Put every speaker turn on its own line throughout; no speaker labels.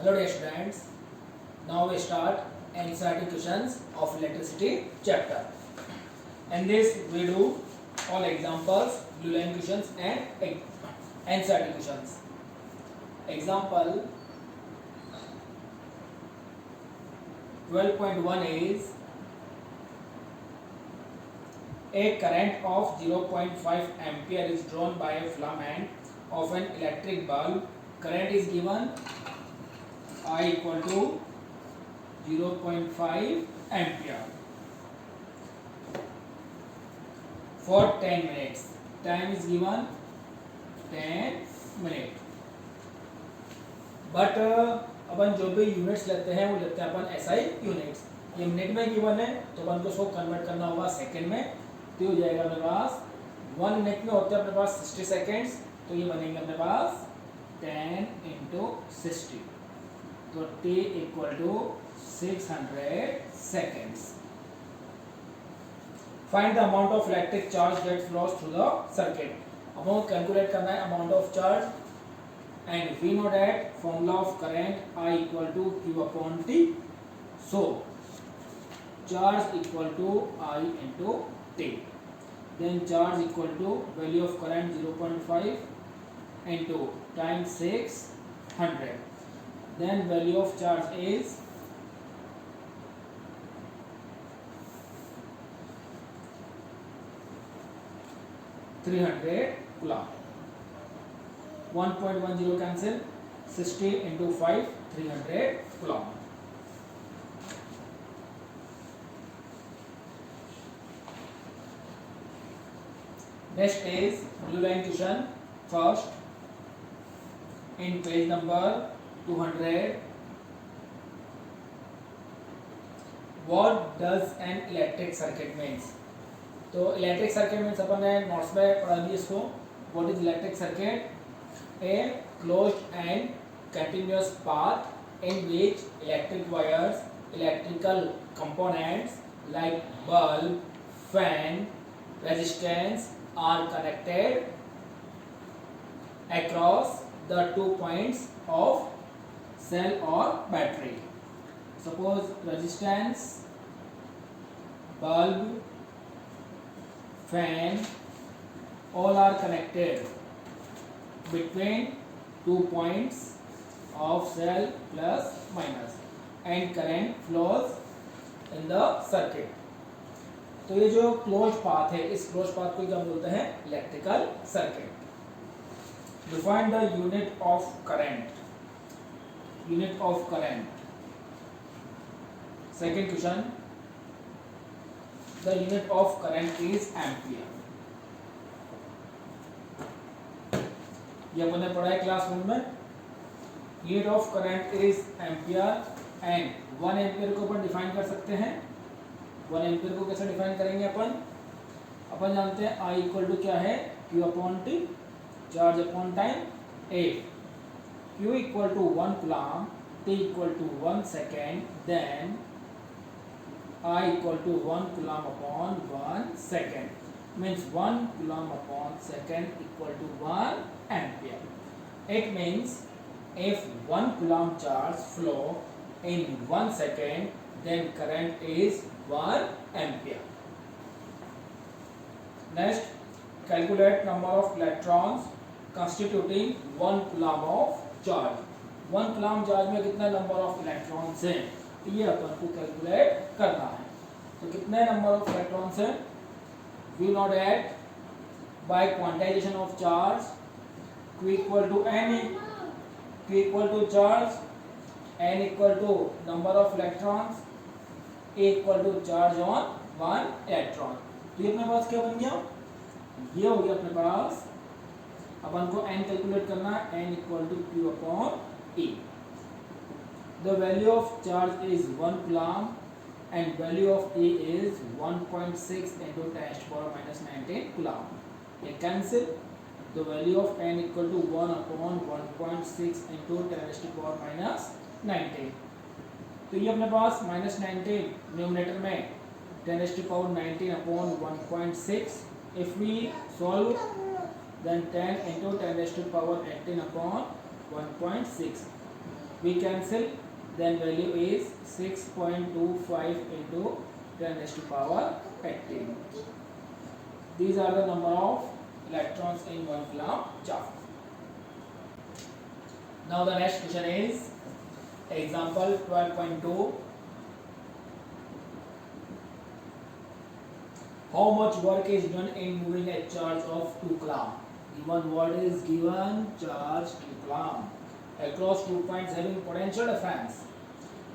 Hello dear students, now we start NCERT questions of electricity chapter. In this we do all examples, blue line questions and NCERT questions. Example 12.1 is a current of 0.5 ampere is drawn by a filament of an electric bulb. Current is given I equal to 0.5 ampere for 10 minutes. Time is given 10 minutes. But अपन जो भी units लेते हैं वो लेते हैं अपन SI units. ये minute में given है तो अपन को उसको कन्वर्ट करना होगा सेकंड में. तो हो जाएगा अपने पास 1 मिनट में होते हैं अपने पास 60 सेकेंड्स. तो ये बनेंगे अपने पास 10 into 60. तो t equal to 600 seconds. Find the amount of electric charge that flows through the circuit. अब हमें कैलकुलेट करना है amount of charge and we know that formula of current I equal to Q upon T. So charge equal to I into T. Then charge equal to value of current 0.5 into times 600. Then value of charge is 300 coulomb. 1.10 cancel. 60 into 5, 300 coulomb. Next is blue line question. First, in page number 200, what does an electric circuit means? तो electric circuit means अपन ने notes में पढ़ा दिया इसको. What is electric circuit? A closed end continuous path in which electric wires, electrical components like bulb, fan, resistance are connected across the 2 points of cell or battery. Suppose resistance, bulb, fan all are connected between 2 points of cell plus minus and current flows in the circuit. तो ये जो close path है, इस close path को क्या बोलते हैं? Electrical circuit. Define the unit of current. Unit of current. Second question, the unit of current is ampere. ये अपन ने पढ़ा है क्लासरूम में. Unit of current is ampere and 1 ampere को अपन डिफाइन कर सकते हैं. 1 एम्पियर को कैसे डिफाइन करेंगे अपन जानते हैं I इक्वल टू क्या है? Q upon T, charge upon time. A Q equal to 1 coulomb, T equal to 1 second, then I equal to 1 coulomb upon 1 second. Means 1 coulomb upon second equal to 1 ampere. It means if 1 coulomb charge flow in 1 second, then current is 1 ampere. Next, calculate number of electrons constituting 1 coulomb of charge. 1 coulomb charge में कितना number of electrons हैं? ये अपन को calculate करना है. तो कितने number of electrons हैं? We know that by quantization of charge, Q equal to N, Q equal to charge, N equal to number of electrons, A equal to charge on 1 electron. तो ये अपने पास क्या बन गया? ये हो गया अपने पास. अपन को N कैलकुलेट करना है. N equal to Q upon E. The value of charge is 1 coulomb and value of E is 1.6 into 10 to the power minus 19 coulomb. ये cancel. The value of N equal to 1 upon 1.6 into 10 to the power minus 19. तो ये अपने पास minus 19 numerator में 10 to the power 19 upon 1.6. If we solve, then 10 into 10 to the power 18 upon 1.6. we cancel, then value is 6.25 into 10 raised to power 18. These are the number of electrons in 1 coulomb charge. Now the next question is example 12.2. How much work is done in moving a charge of 2 coulomb? Given what is given, charge 2 coulomb across 2 points having potential difference.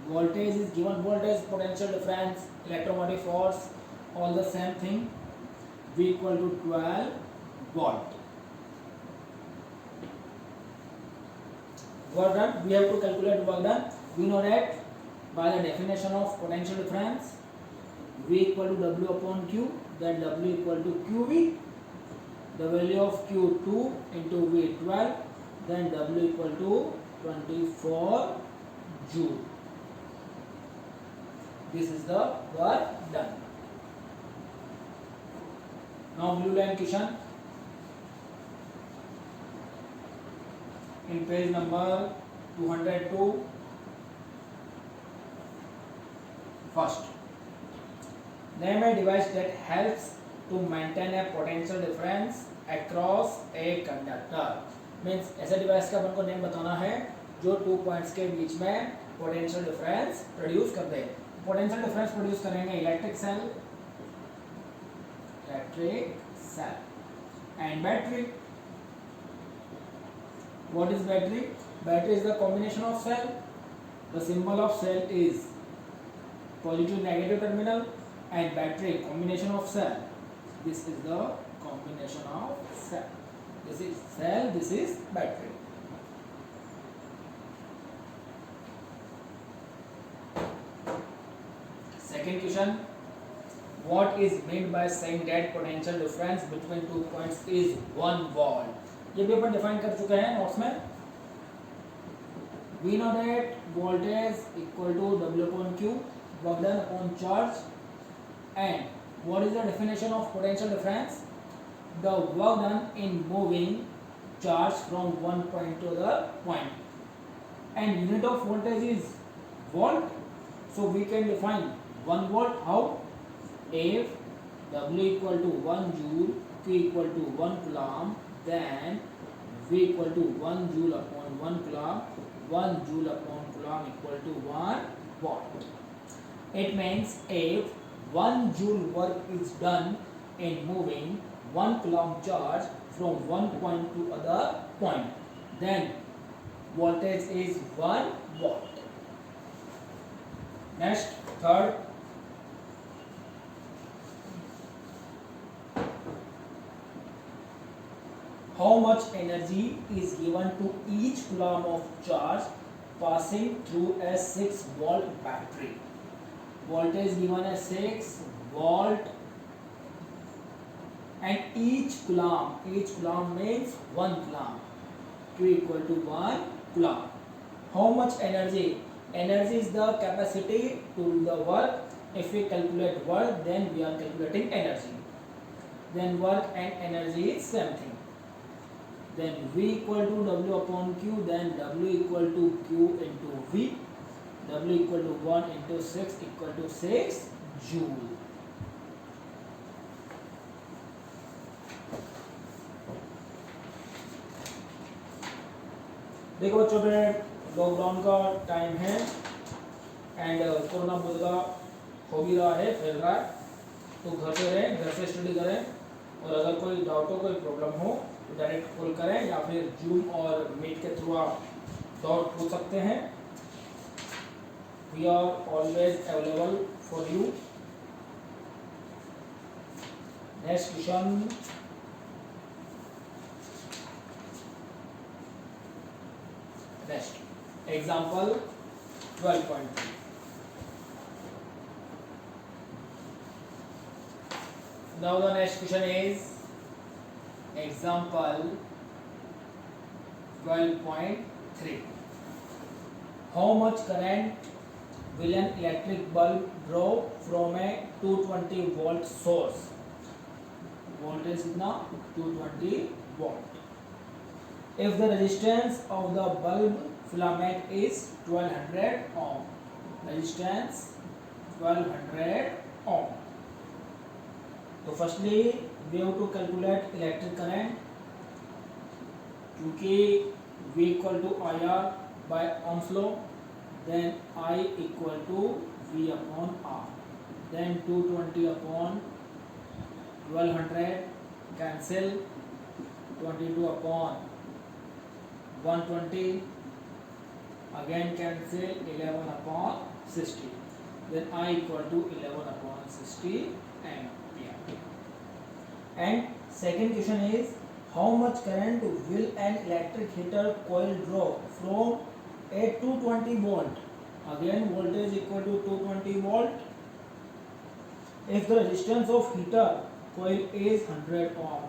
Voltage is given, voltage, potential difference, electromotive force, all the same thing. V equal to 12 volt. Work done, we have to calculate work done. We know that by the definition of potential difference, V equal to W upon Q, then W equal to QV, the value of Q2 into V 12, then W equal to 24 joule. This is the work done. Now blue line question in page number 202. First, name a device that helps to maintain a potential difference across a conductor. Means ऐसे device का अपन को name बताना है जो 2 points के बीच में potential difference produce कर दे. पोटेंशियल डिफरेंस प्रोड्यूस करेंगे electric cell and battery. What is battery? Battery is the combination of cell. The symbol of cell is positive negative terminal, and battery combination of cell. This is the combination of cell. This is cell, this is battery. Second question, what is meant by saying that potential difference between 2 points is 1 volt? ये भी अपन define कर चुके हैं notes में. We know that voltage equal to W upon Q, work done upon charge. And what is the definition of potential difference? The work done in moving charge from one point to the point. And unit of voltage is volt. So we can define 1 volt. How? If W equal to 1 joule, Q equal to 1 coulomb, then V equal to 1 joule upon 1 coulomb, 1 joule upon coulomb equal to 1 watt. It means if 1 joule work is done in moving 1 coulomb charge from one point to other point, then voltage is 1 watt. Next, third, how much energy is given to each coulomb of charge passing through a 6 volt battery? Voltage given as 6 volt, and each coulomb means 1 coulomb. Q equal to 1 coulomb. How much energy? Energy is the capacity to do the work. If we calculate work, then we are calculating energy. Then work and energy is same thing. Then V equal to W upon Q, then W equal to Q into V, W equal to 1 into 6 equal to 6 joule. देखो बच्चों पे lockdown का time है and corona बहुत ज़्यादा हो भी रहा है, फैल रहा है, तो घर पे रहें, घर से स्टडी करें, और अगर कोई डाउट हो, कोई प्रॉब्लम हो तो डायरेक्ट कॉल करें या फिर जूम और मीट के थ्रू आप डाउट पूछ सकते हैं. We are always available for you. Next question, next example 12.3. Now the next question is example 12.3. How much current will an electric bulb draw from a 220 volt source? Voltage is now 220 volt. If the resistance of the bulb filament is 1200 ohm. Resistance 1200 ohm. तो firstly we have to calculate electric current, क्योंकि V equal to IR by ohms law, then I equal to V upon R, then 220 upon 1200 cancel, 22 upon 120 again cancel, 11 upon 60, then I equal to 11 upon 60 ampere. And second question is, how much current will an electric heater coil draw from a 220 volt? Again voltage equal to 220 volt. If the resistance of heater coil is 100 ohm,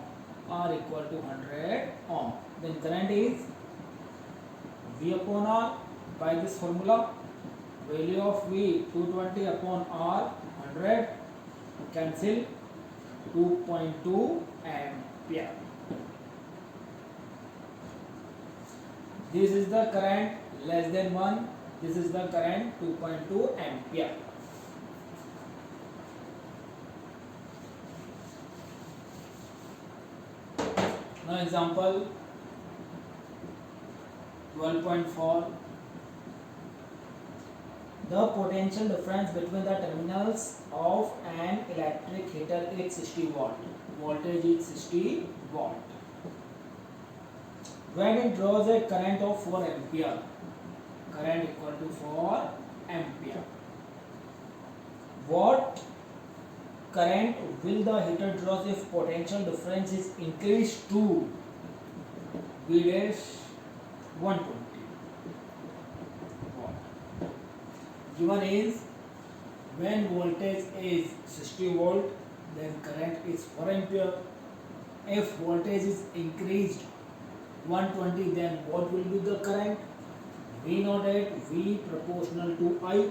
R equal to 100 ohm, then current is V upon R. By this formula, value of V 220 upon R 100, cancel, 2.2 ampere. This is the current less than 1, this is the current 2.2 ampere. Now example 12.4. The potential difference between the terminals of an electric heater is 60 volt. Voltage is 60 volt. When it draws a current of 4 ampere, current equal to 4 ampere. What current will the heater draw if potential difference is increased to V dash 120? Given is, when voltage is 60 volt, then current is 4 ampere. If voltage is increased 120, then what will be the current? We know that V proportional to I,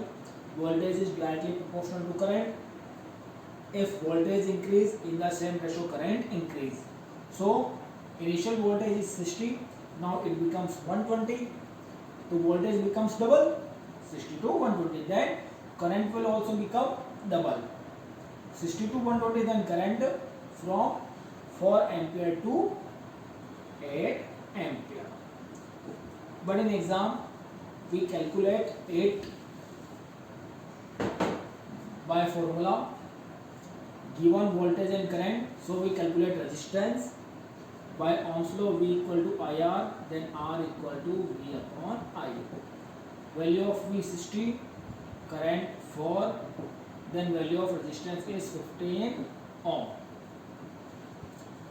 voltage is directly proportional to current. If voltage increase, in the same ratio current increase. So initial voltage is 60, now it becomes 120, so voltage becomes double, 60 to 120, then current will also become double, 60 to 120, then current from 4 ampere to 8 ampere. But in exam we calculate it by formula, given voltage and current, so we calculate resistance by Ohm's law. V equal to IR, then R equal to V upon I. Value of V 60, current 4, then value of resistance is 15 ohm.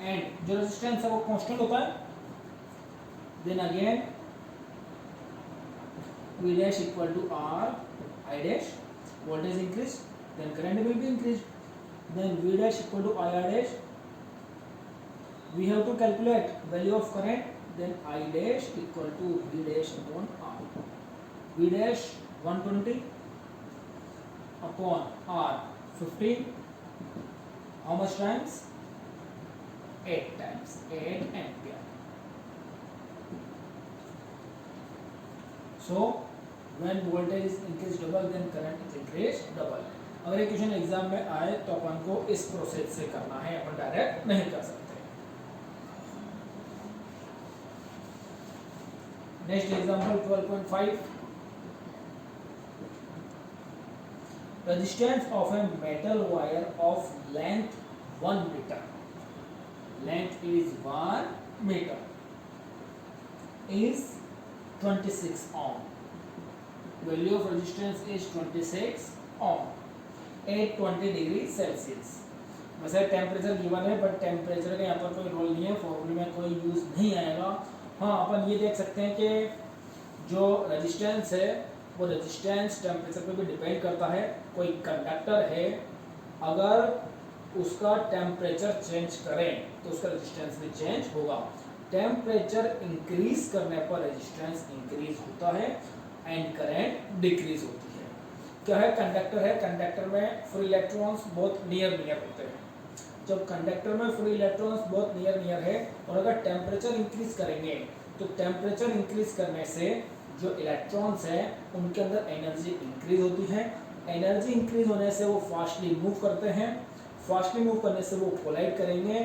And जो resistance है वो constant होता है. Then again V dash equal to R I dash, voltage increase, then current will be increased. Then V dash equal to IR dash, we have to calculate value of current, then I dash equal to V dash upon R. V dash 120 upon R 15, how much times? 8 times, 8 ampere. So when voltage is increased double, then current is increased double. अगर ये question exam में आए तो अपन को इस process से करना है, अपन डायरेक्ट नहीं कर सकते. Next example 12.5. Resistance of a metal wire of length 1 meter. Length is 1 meter. Is 26 ohm. Value of resistance is 26 ohm. At 20 degree Celsius. वैसे टेम्परेचर गिवन है, बट टेम्परेचर का यहाँ पर कोई रोल नहीं है, फॉर्मूले में कोई यूज नहीं आएगा. हाँ, अपन ये देख सकते हैं कि जो रेजिस्टेंस है वो रेजिस्टेंस टेम्परेचर पे भी डिपेंड करता है. कोई कंडक्टर है, अगर उसका टेम्परेचर चेंज करें तो उसका रेजिस्टेंस भी चेंज होगा. टेम्परेचर इंक्रीज करने पर रेजिस्टेंस इंक्रीज होता है एंड करंट डिक्रीज होती है. क्या है? कंडक्टर है, कंडक्टर में फ्री इलेक्ट्रॉन्स बहुत नियर होते हैं. जब कंडक्टर में फ्री इलेक्ट्रॉन्स बहुत नियर है और अगर टेम्परेचर इंक्रीज करेंगे तो टेम्परेचर इंक्रीज करने से जो इलेक्ट्रॉन्स हैं उनके अंदर एनर्जी इंक्रीज होती है, एनर्जी इंक्रीज होने से वो फास्टली मूव करते हैं, फास्टली मूव करने से वो कोलाइड करेंगे,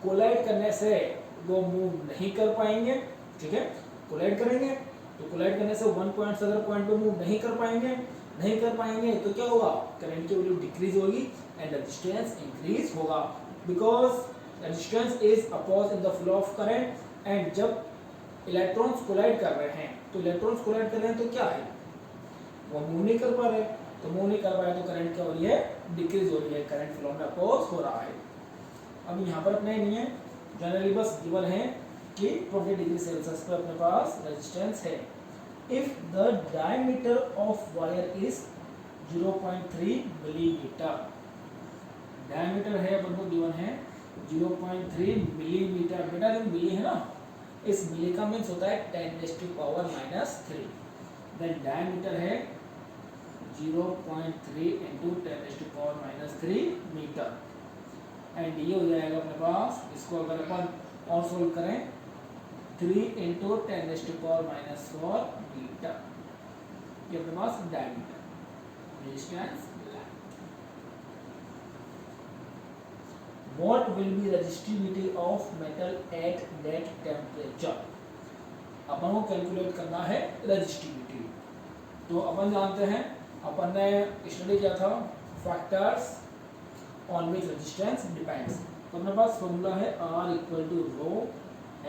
कोलाइड करने से वो मूव नहीं कर पाएंगे, ठीक है, कोलाइड करेंगे तो कोलाइड करने से वन पॉइंट से अदर पॉइंट पे मूव नहीं कर पाएंगे, नहीं कर पाएंगे तो क्या होगा, करंट की वैल्यू डिक्रीज होगी एंड रेजिस्टेंस इंक्रीज होगा, because resistance is oppose in the flow of current. And जब इलेक्ट्रॉन्स कोलाइड कर रहे हैं तो इलेक्ट्रॉन्स कोलाइड कर रहे हैं तो क्या है, वो मूव नहीं कर पा रहे, तो मूव नहीं कर पा रहे तो करंट क्या हो रही है, डिक्रीज हो रही है, करंट फ्लो में अपोज हो रहा है। अब यहाँ पर अपने नहीं है, जनरली बस गिवन है कि 20 डिग्री सेल्सियस पर अपने पास रेजिस्टेंस है। If the diameter of wire is 0.3 millimetre, diameter है अपन को गिवन है 0.3 मिलीमीटर, बेटा जो मिली है ना, इस मिली का मीन्स होता है 10⁻⁻3, देन डायमीटर है 0.3 × 10⁻⁻3 मीटर, एंड ये हो जाएगा अपने पास, इसको अगर अपन और सोल्व करें 3 × 10⁻⁴ मीटर, ये अपने पास diameter, resistance. What will be resistivity of metal at that temperature? अपन को कैलकुलेट करना है रेजिस्टिविटी। तो अपन जानते हैं, अपन ने स्टडी किया था factors on which resistance depends. तो अपने पास फॉर्मूला है R = ρ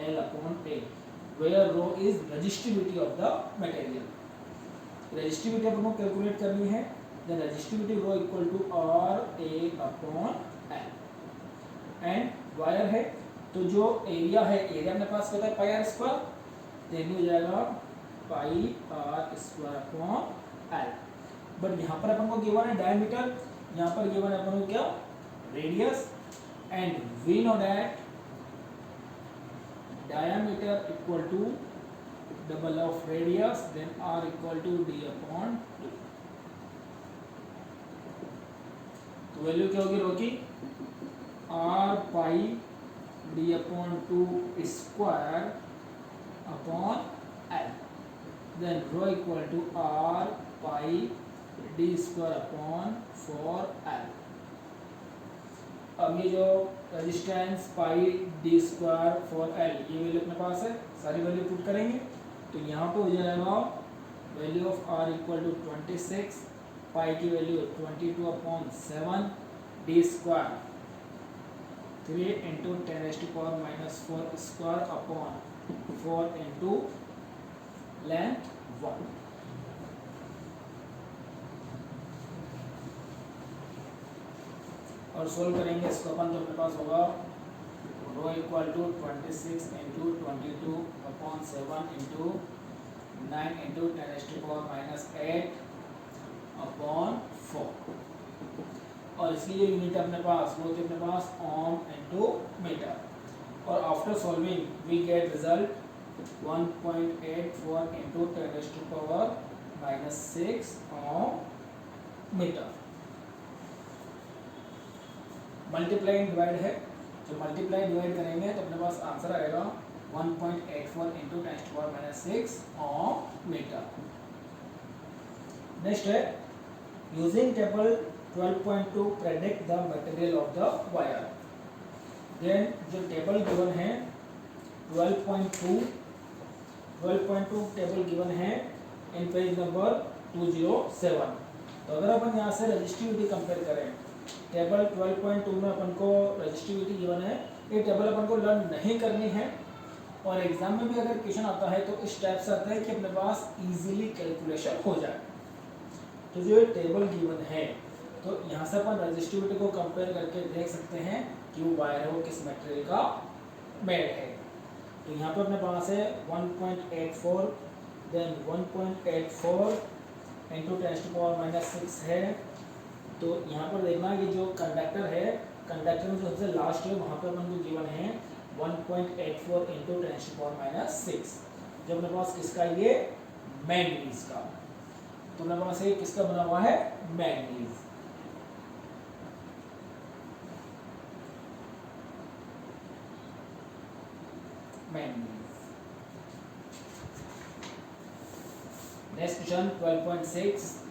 L/A, where ρ is resistivity of the material. Resistivity अपन को कैलकुलेट करनी है, then resistivity ρ = RA/L। And wire है तो जो एरिया है, एरिया अपने पास पता है πr², देन हो जाएगा πr²/L। बट यहाँ पर अपन को गिवन है डायमीटर, यहाँ पर गिवन है अपन को क्या, radius, and we know that diameter equal to double of radius, then r = d/2। तो वैल्यू क्या होगी रो की, r pi d/2 square upon L, then rho = r pi d square upon 4L। अब ये जो रेजिस्टेंस पाई डी स्क्वायर 4L, ये value अपने पास है, सारी वैल्यू पुट करेंगे तो यहाँ पे हो जाएगा वैल्यू ऑफ r = 26, पाई की value 22/7, D square 3 × 10⁻⁴ square upon 4 × length 1। और सोल्व करेंगे इसको अपन, तो अपने पास होगा ρ = 26 × 22/7 × 9 × 10⁻⁸/4, और इसकी जो यूनिट है अपने पास वो थी अपने पास ओम × मीटर। और after solving we get result 1.84 × 10⁻⁻6 ohm metre. Multiply and divide है, जो मल्टीप्लाई डिवाइड करेंगे तो अपने पास आंसर आएगा 1.84 × 10⁻⁶ ओम मीटर। नेक्स्ट है using table 12.2 predict the material of the wire। Then जो टेबल गिवन है 12.2 टेबल गिवन है इन पेज नंबर 207। तो अगर अपन यहाँ से रेजिस्टिविटी कंपेयर करें, टेबल 12.2 में अपन को रेजिस्टिविटी गिवन है, ये टेबल अपन को लर्न नहीं करनी है, और एग्जाम में भी अगर क्वेश्चन आता है तो इस टाइप से आता है कि अपने पास इजीली कैलकुलेशन हो जाए। तो जो ये टेबल गिवन है, तो यहाँ से अपन रेजिस्टिविटी को कंपेयर करके देख सकते हैं कि वो वायर है वो किस मटेरियल का मेड है। तो यहाँ पे अपने पास है 1.84, देन 1.84 × 10⁻⁶ है। तो यहाँ पर देखना कि जो कंडक्टर है, कंडक्टर में जो सबसे लास्ट है वहाँ पर अपन को गिवन है 1.84 × 10⁻⁶, जो अपने पास किसका, ये मैंगनीज का। तो अपने पास ये किसका बना हुआ है, manganese. Manganese 2.6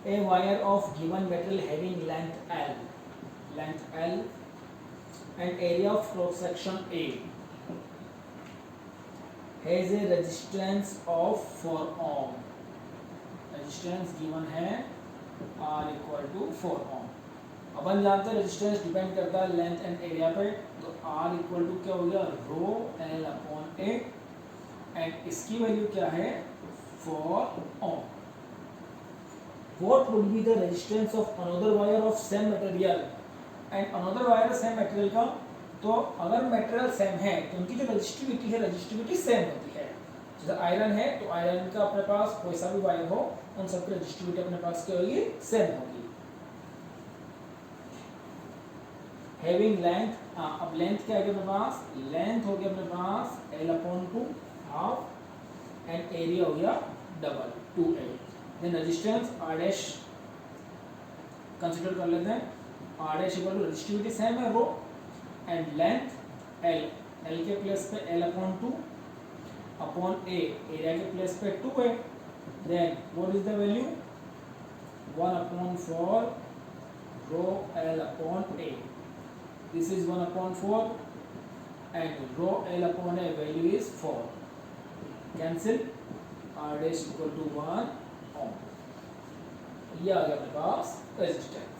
a wire of given metal having length L and area of cross section A has a resistance of 4 ohm. Resistance given है R इक्वल टू 4 ohm. अपन जानते हैं रेजिस्टेंस डिपेंड करता है लेंथ एंड एरिया पे, तो R equal to क्या हो गया रो L अपॉन A एंड इसकी वैल्यू क्या है 4 ohm. What would be the resistance of another wire of same material and another wire same material का, तो अगर मटेरियल सेम है तो उनकी जो रजिस्टिविटी सेम होती है. जैसे आयरन है तो आयरन का अपने पास कोई सा भी वायर हो उन सबकी रजिस्टिविटी अपने पास क्या होगी सेम होगी. हैविंग लेंथ, अब लेंथ क्या है अपने पास, लेंथ हो गया अपने पास L upon 2 half and area हो गया double 2A. Then resistance R dash consider कर लेते हैं. R dash equal to resistivity same है रो एंड लेंथ L के प्लेस पे L upon 2 upon A, area के प्लेस पे 2A. Then what is the value 1 upon 4 rho L upon A. This is 1 upon 4 and rho L upon A value is 4. Cancel R dash equal to 1 ohm. ये आ गया अपने पास resistance.